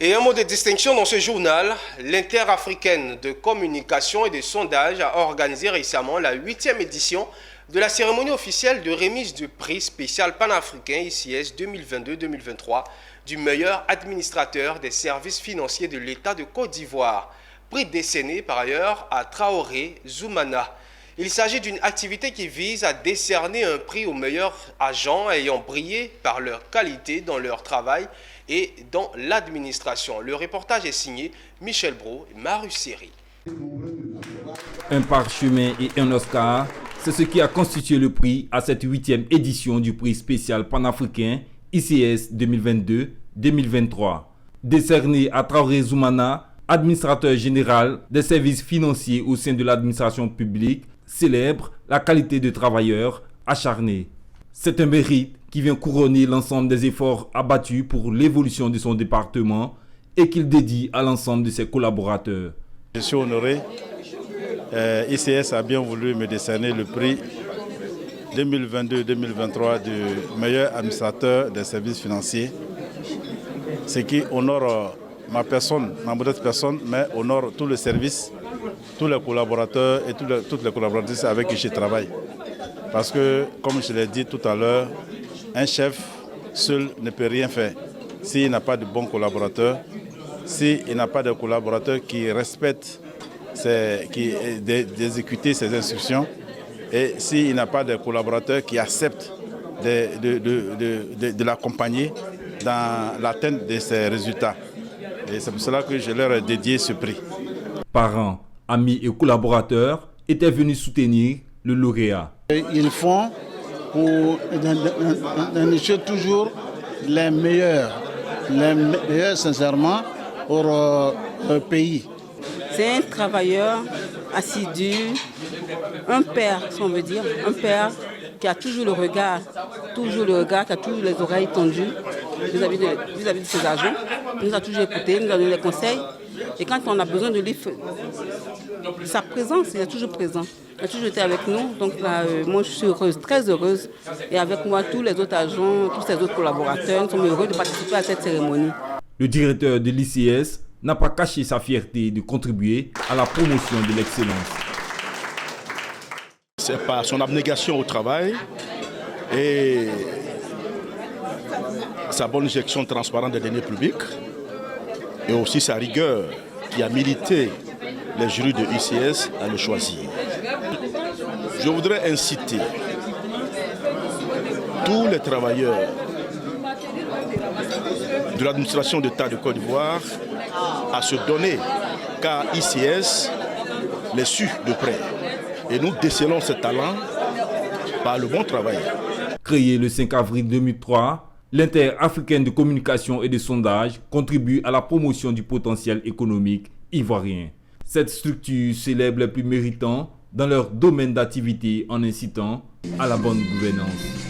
Et un mot de distinction dans ce journal, l'Interafricaine de communication et de sondage a organisé récemment la 8e édition de la cérémonie officielle de remise du prix spécial panafricain ICS 2022-2023 du meilleur administrateur des services financiers de l'État de Côte d'Ivoire, prix décerné par ailleurs à Traoré Zoumana. Il s'agit d'une activité qui vise à décerner un prix aux meilleurs agents ayant brillé par leur qualité dans leur travail et dans l'administration. Le reportage est signé Michel Brault et Marius Seri. Un parchemin et un Oscar, c'est ce qui a constitué le prix à cette 8e édition du prix spécial panafricain ICS 2022-2023. Décerné à Traoré Zoumana, administrateur général des services financiers au sein de l'administration publique, célèbre la qualité de travailleur acharné. C'est un mérite qui vient couronner l'ensemble des efforts abattus pour l'évolution de son département et qu'il dédie à l'ensemble de ses collaborateurs. Je suis honoré. ICS a bien voulu me décerner le prix 2022-2023 du meilleur administrateur des services financiers, ce qui honore ma personne, ma modeste personne, mais honore tout le service, tous les collaborateurs et toutes les collaboratrices avec qui je travaille. Parce que, comme je l'ai dit tout à l'heure, un chef seul ne peut rien faire s'il n'a pas de bons collaborateurs, s'il n'a pas de collaborateurs qui respectent, d'exécuter ses instructions, et s'il n'a pas de collaborateurs qui acceptent de l'accompagner dans l'atteinte de ses résultats. Et c'est pour cela que je leur ai dédié ce prix. Parents, amis et collaborateurs étaient venus soutenir le lauréat. Ils font pour dénicher toujours les meilleurs sincèrement pour le pays. C'est un travailleur assidu, un père, si on veut dire, un père qui a toujours le regard, qui a toujours les oreilles tendues vis-à-vis de ses agents. Il nous a toujours écoutés, il nous a donné des conseils. Et quand on a besoin de lui, sa présence, il est toujours présent. Il a toujours été avec nous. Donc là, moi, je suis heureuse, très heureuse. Et avec moi, tous les autres agents, tous les autres collaborateurs, nous sommes heureux de participer à cette cérémonie. Le directeur de l'ICS n'a pas caché sa fierté de contribuer à la promotion de l'excellence. C'est par son abnégation au travail et sa bonne gestion transparente des deniers publics et aussi sa rigueur qui a milité les jurys de ICS à le choisir. Je voudrais inciter tous les travailleurs de l'administration d'État de Côte d'Ivoire à se donner, car ICS les suit de près. Et nous décelons ce talent par le bon travail. Créé le 5 avril 2003, l'Interafricaine de communication et de sondage contribue à la promotion du potentiel économique ivoirien. Cette structure célèbre les plus méritants dans leur domaine d'activité en incitant à la bonne gouvernance.